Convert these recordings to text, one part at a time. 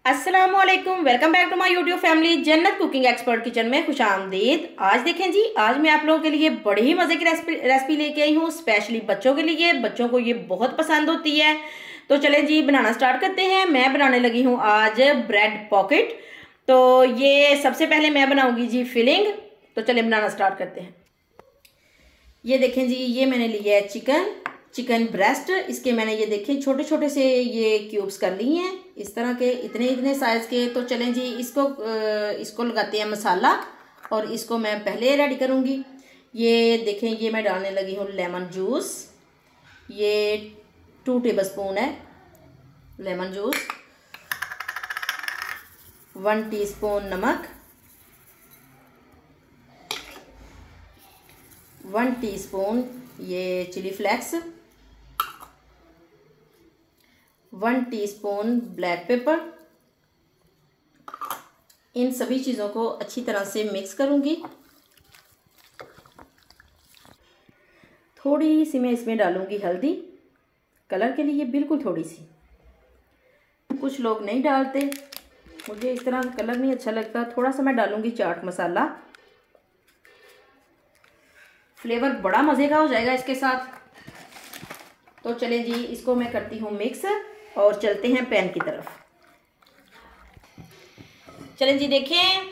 अस्सलामुअलैकुम, welcome back to my YouTube family. Jannat cooking expert kitchen में खुशामदीद। आज देखें जी, आज मैं आप लोगों के लिए बड़ी ही मज़े की रेसिपी लेके आई हूँ, स्पेशली बच्चों के लिए। बच्चों को ये बहुत पसंद होती है। तो चलें जी, बनाना स्टार्ट करते हैं। मैं बनाने लगी हूँ आज ब्रेड पॉकेट। तो ये सबसे पहले मैं बनाऊँगी जी फिलिंग। तो चलें बनाना स्टार्ट करते हैं। ये देखें जी, ये मैंने लिया है चिकन ब्रेस्ट। इसके मैंने ये देखें छोटे छोटे से ये क्यूब्स कर लिए हैं, इस तरह के, इतने इतने साइज के। तो चलें जी, इसको लगाते हैं मसाला और इसको मैं पहले रेडी करूँगी। ये देखें, ये मैं डालने लगी हूँ लेमन जूस। ये 2 टेबलस्पून है लेमन जूस। 1 टीस्पून नमक, 1 टीस्पून ये chilli flakes, 1 teaspoon black pepper. इन सभी चीज़ों को अच्छी तरह से मिक्स करूँगी। थोड़ी सी मैं इसमें डालूँगी हल्दी, कलर के लिए, बिल्कुल थोड़ी सी। कुछ लोग नहीं डालते, मुझे इस तरह कलर नहीं अच्छा लगता। थोड़ा सा मैं डालूँगी चाट मसाला, फ्लेवर बड़ा मज़े का हो जाएगा इसके साथ। तो चलें जी, इसको मैं करती हूँ मिक्स और चलते हैं पैन की तरफ। चलें जी, देखें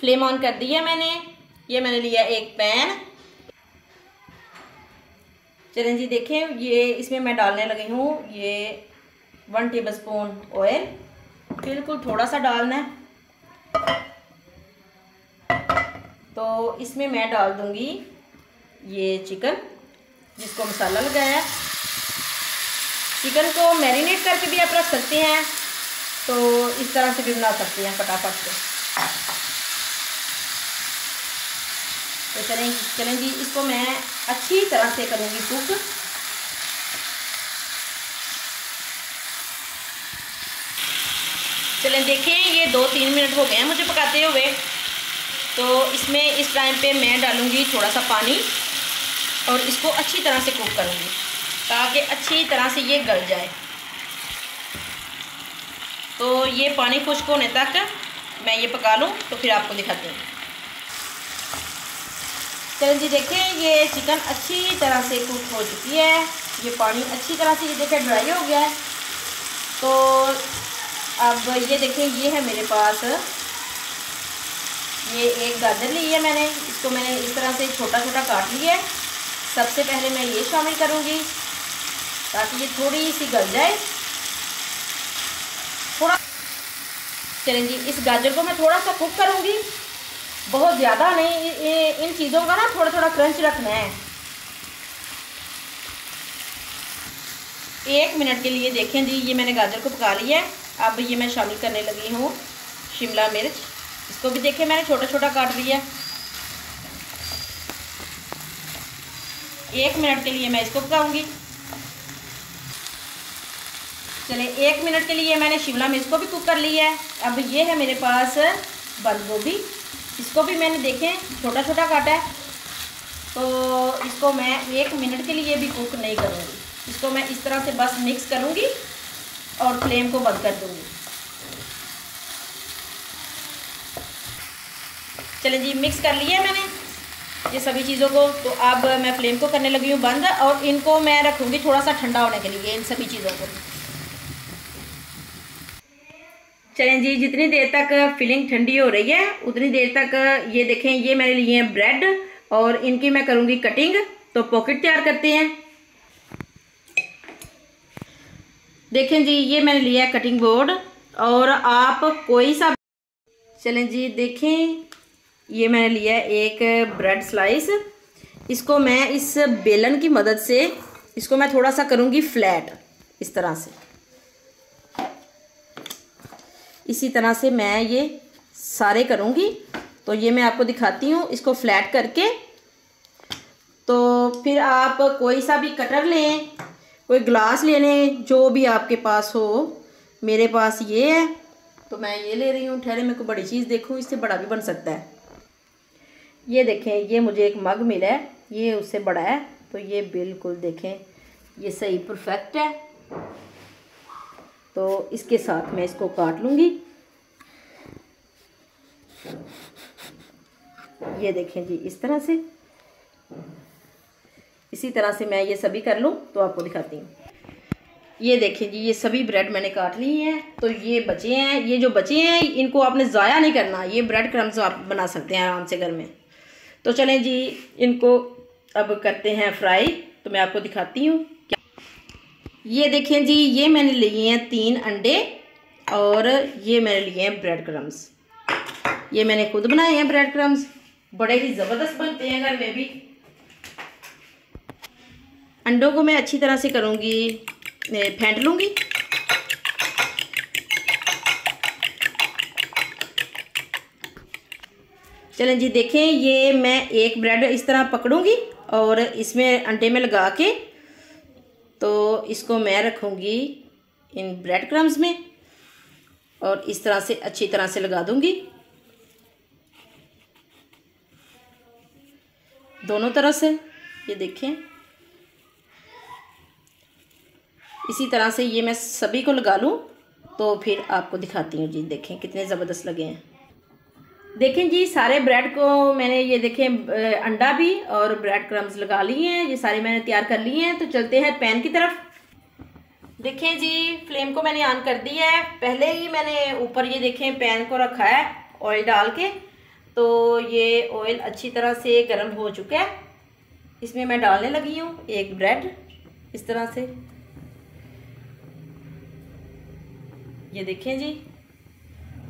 फ्लेम ऑन कर दी है मैंने। ये मैंने लिया एक पैन। चलें जी, देखें ये इसमें मैं डालने लगी हूँ ये 1 टेबलस्पून ऑयल। बिल्कुल थोड़ा सा डालना है। तो इसमें मैं डाल दूँगी ये चिकन जिसको मसाला लगाया है। चिकन को मैरिनेट करके भी आप रख सकते हैं, तो इस तरह से भी बना सकते हैं फटाफट से। तो चलें जी, इसको मैं अच्छी तरह से करूँगी कुक। चलें देखें, ये 2-3 मिनट हो गए हैं मुझे पकाते हुए। तो इसमें इस टाइम पे मैं डालूँगी थोड़ा सा पानी और इसको अच्छी तरह से कुक करूँगी ताकि अच्छी तरह से ये गल जाए। तो ये पानी खुश्क होने तक मैं ये पका लूँ, तो फिर आपको दिखाती हूँ। चलिए जी, देखें ये चिकन अच्छी तरह से कुक हो चुकी है। ये पानी अच्छी तरह से ये देखें ड्राई हो गया है। तो अब ये देखें, ये है मेरे पास, ये एक गाजर ली है मैंने। इसको मैंने इस तरह से छोटा छोटा काट लिया है। सबसे पहले मैं ये शामिल करूँगी ताकि ये थोड़ी सी गल जाए। थोड़ा चलें जी, इस गाजर को मैं थोड़ा सा कुक करूँगी, बहुत ज़्यादा नहीं। इन चीज़ों का ना थोड़ा थोड़ा क्रंच रखना है। 1 मिनट के लिए देखें जी, ये मैंने गाजर को पका लिया है। अब ये मैं शामिल करने लगी हूँ शिमला मिर्च। इसको भी देखें मैंने छोटा छोटा काट लिया। 1 मिनट के लिए मैं इसको पकाऊंगी। चले 1 मिनट के लिए मैंने शिमला मिर्च को भी कुक कर लिया है। अब ये है मेरे पास बंद गोभी। इसको भी मैंने देखें छोटा छोटा काटा है। तो इसको मैं 1 मिनट के लिए भी कुक नहीं करूँगी। इसको मैं इस तरह से बस मिक्स करूँगी और फ्लेम को बंद कर दूँगी। चलें जी, मिक्स कर लिया है मैंने ये सभी चीज़ों को। तो अब मैं फ्लेम को करने लगी हूँ बंद और इनको मैं रखूँगी थोड़ा सा ठंडा होने के लिए, इन सभी चीज़ों को। चलें जी, जितनी देर तक फिलिंग ठंडी हो रही है उतनी देर तक ये देखें, ये मैंने लिए हैं ब्रेड और इनकी मैं करूँगी कटिंग। तो पॉकेट तैयार करते हैं। देखें जी, ये मैंने लिया है कटिंग बोर्ड और आप कोई सा। चलें जी, देखें ये मैंने लिया है एक ब्रेड स्लाइस। इसको मैं इस बेलन की मदद से इसको मैं थोड़ा सा करूँगी फ्लैट, इस तरह से। इसी तरह से मैं ये सारे करूँगी। तो ये मैं आपको दिखाती हूँ इसको फ्लैट करके। तो फिर आप कोई सा भी कटर लें, कोई ग्लास ले लें, जो भी आपके पास हो। मेरे पास ये है तो मैं ये ले रही हूँ। ठहरे मैं कोई बड़ी चीज़ देखूँ, इससे बड़ा भी बन सकता है। ये देखें, ये मुझे एक मग मिला है, ये उससे बड़ा है। तो ये बिल्कुल देखें, ये सही परफेक्ट है। तो इसके साथ मैं इसको काट लूँगी ये देखें जी, इस तरह से, इसी तरह से मैं ये सभी कर लूँ तो आपको दिखाती हूँ। ये देखें जी, ये सभी ब्रेड मैंने काट ली हैं। तो ये बचे हैं, ये जो बचे हैं इनको आपने ज़ाया नहीं करना, ये ब्रेड क्रम्स आप बना सकते हैं आराम से घर में। तो चलें जी, इनको अब करते हैं फ्राई। तो मैं आपको दिखाती हूँ क्या। ये देखें जी, ये मैंने लिए हैं 3 अंडे और ये मैंने लिए हैं ब्रेड क्रम्स। ये मैंने खुद बनाए हैं ब्रेड क्रम्स, बड़े ही ज़बरदस्त बनते हैं घर में भी। अंडों को मैं अच्छी तरह से करूँगी, फेंट लूँगी। चलें जी, देखें, ये मैं एक ब्रेड इस तरह पकड़ूँगी और इसमें अंडे में लगा के तो इसको मैं रखूँगी इन ब्रेड क्रम्स में और इस तरह से अच्छी तरह से लगा दूँगी दोनों तरफ से। ये देखें, इसी तरह से ये मैं सभी को लगा लूँ तो फिर आपको दिखाती हूँ जी। देखें कितने ज़बरदस्त लगे हैं। देखें जी, सारे ब्रेड को मैंने ये देखें अंडा भी और ब्रेड क्रम्स लगा लिए हैं, ये सारे मैंने तैयार कर लिए हैं। तो चलते हैं पैन की तरफ। देखें जी, फ्लेम को मैंने ऑन कर दिया है। पहले ही मैंने ऊपर ये देखें पैन को रखा है ऑयल डाल के। तो ये ऑयल अच्छी तरह से गर्म हो चुका है। इसमें मैं डालने लगी हूँ एक ब्रेड इस तरह से। ये देखें जी,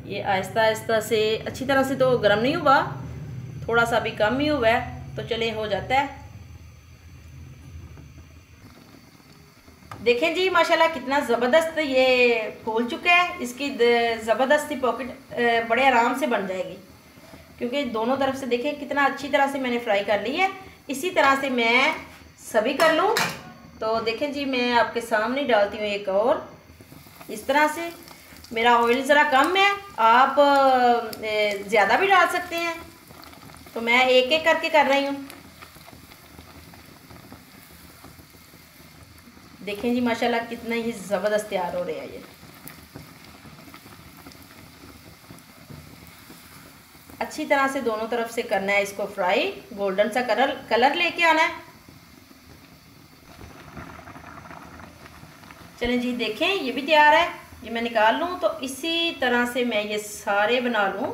ये आहिस्ता आहिस्ता से अच्छी तरह से तो गर्म नहीं हुआ, थोड़ा सा भी कम ही हुआ है। तो चले, हो जाता है। देखें जी, माशाल्लाह कितना ज़बरदस्त ये फूल चुका है। इसकी ज़बरदस्त सी पॉकेट बड़े आराम से बन जाएगी, क्योंकि दोनों तरफ से देखें कितना अच्छी तरह से मैंने फ्राई कर ली है। इसी तरह से मैं सभी कर लूँ। तो देखें जी, मैं आपके सामने डालती हूँ एक और इस तरह से। मेरा ऑयल ज़रा कम है, आप ज़्यादा भी डाल सकते हैं। तो मैं एक एक करके कर रही हूँ। देखें जी, माशाल्लाह कितना ही ज़बरदस्त तैयार हो रहा है ये। अच्छी तरह से दोनों तरफ से करना है इसको फ्राई, गोल्डन सा कलर लेके आना है। चलें जी, देखें ये भी तैयार है। ये मैं निकाल लूँ तो इसी तरह से मैं ये सारे बना लूँ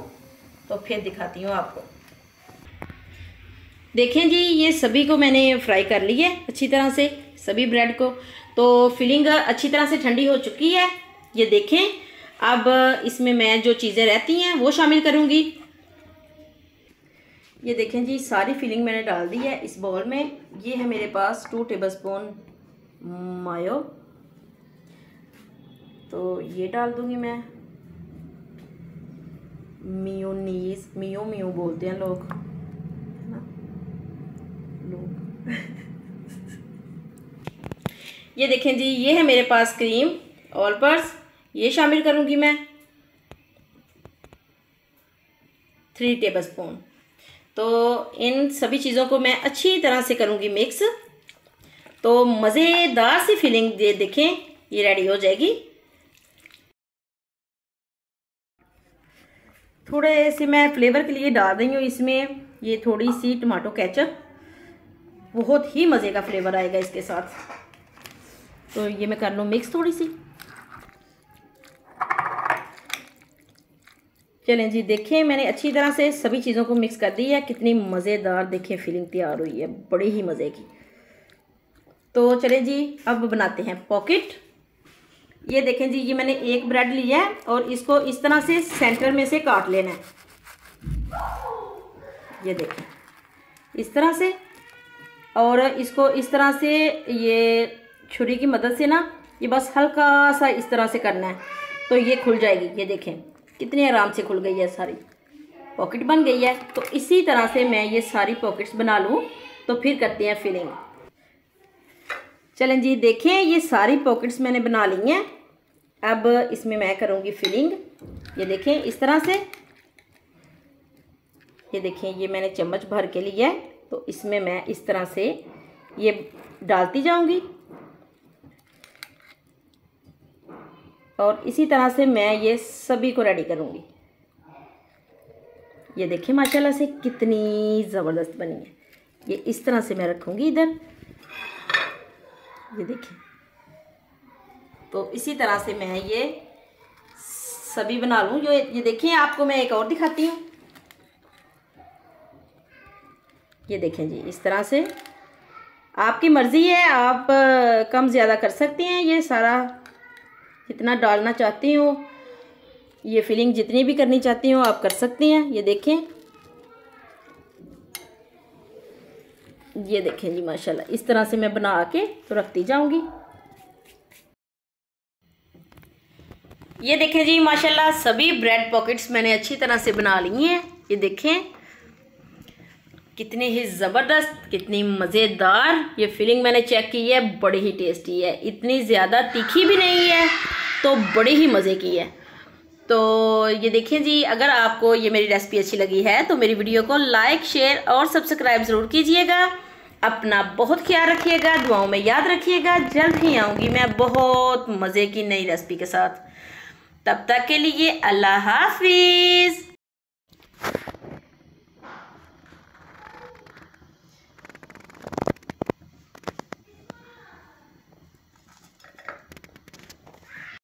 तो फिर दिखाती हूँ आपको। देखें जी, ये सभी को मैंने फ्राई कर लिया है अच्छी तरह से, सभी ब्रेड को। तो फिलिंग अच्छी तरह से ठंडी हो चुकी है। ये देखें, अब इसमें मैं जो चीज़ें रहती हैं वो शामिल करूँगी। ये देखें जी, सारी फिलिंग मैंने डाल दी है इस बाउल में। ये है मेरे पास 2 टेबलस्पून मायो, तो ये डाल दूंगी मैं। मियोनीज, मियो बोलते हैं लोग ना, लोग ये देखें जी, ये है मेरे पास क्रीम ऑल पर्स, ये शामिल करूंगी मैं 3 टेबलस्पून। तो इन सभी चीज़ों को मैं अच्छी तरह से करूंगी मिक्स। तो मज़ेदार सी फिलिंग ये देखें ये रेडी हो जाएगी। थोड़े से मैं फ्लेवर के लिए डाल रही हूँ इसमें ये थोड़ी सी टमाटो केचप, बहुत ही मज़े का फ्लेवर आएगा इसके साथ। तो ये मैं कर लूँ मिक्स थोड़ी सी। चलें जी, देखें मैंने अच्छी तरह से सभी चीज़ों को मिक्स कर दी है। कितनी मज़ेदार देखें फिलिंग तैयार हुई है, बड़ी ही मज़े की। तो चलें जी, अब बनाते हैं पॉकेट। ये देखें जी, ये मैंने एक ब्रेड लिया है और इसको इस तरह से सेंटर में से काट लेना है। ये देखें इस तरह से, और इसको इस तरह से ये छुरी की मदद से ना ये बस हल्का सा इस तरह से करना है तो ये खुल जाएगी। ये देखें कितनी आराम से खुल गई है, सारी पॉकेट बन गई है। तो इसी तरह से मैं ये सारी पॉकेट्स बना लूँ तो फिर करते हैं फिलिंग। चलें जी, देखें ये सारी पॉकेट्स मैंने बना ली हैं। अब इसमें मैं करूँगी फिलिंग। ये देखें इस तरह से, ये देखें ये मैंने चम्मच भर के लिया है तो इसमें मैं इस तरह से ये डालती जाऊँगी और इसी तरह से मैं ये सभी को रेडी करूँगी। ये देखिए माशाल्लाह से कितनी ज़बरदस्त बनी है। ये इस तरह से मैं रखूँगी इधर, ये देखिए। तो इसी तरह से मैं ये सभी बना लूँ। जो ये देखिए, आपको मैं एक और दिखाती हूँ। ये देखें जी, इस तरह से आपकी मर्ज़ी है, आप कम ज़्यादा कर सकते हैं। ये सारा जितना डालना चाहती हो, ये फिलिंग जितनी भी करनी चाहती हो आप कर सकती हैं। ये देखें, ये देखें जी माशाल्लाह, इस तरह से मैं बना के तो रखती जाऊंगी। ये देखें जी माशाल्लाह, सभी ब्रेड पॉकेट्स मैंने अच्छी तरह से बना ली हैं। ये देखें कितनी ही ज़बरदस्त, कितनी मज़ेदार। ये फिलिंग मैंने चेक की है, बड़ी ही टेस्टी है। इतनी ज़्यादा तीखी भी नहीं है, तो बड़ी ही मज़े की है। तो ये देखें जी, अगर आपको ये मेरी रेसिपी अच्छी लगी है तो मेरी वीडियो को लाइक, शेयर और सब्सक्राइब ज़रूर कीजिएगा। अपना बहुत ख्याल रखिएगा, दुआओं में याद रखिएगा। जल्द ही आऊँगी मैं बहुत मज़े की नई रेसिपी के साथ। तब तक के लिए अल्लाह हाफिज़।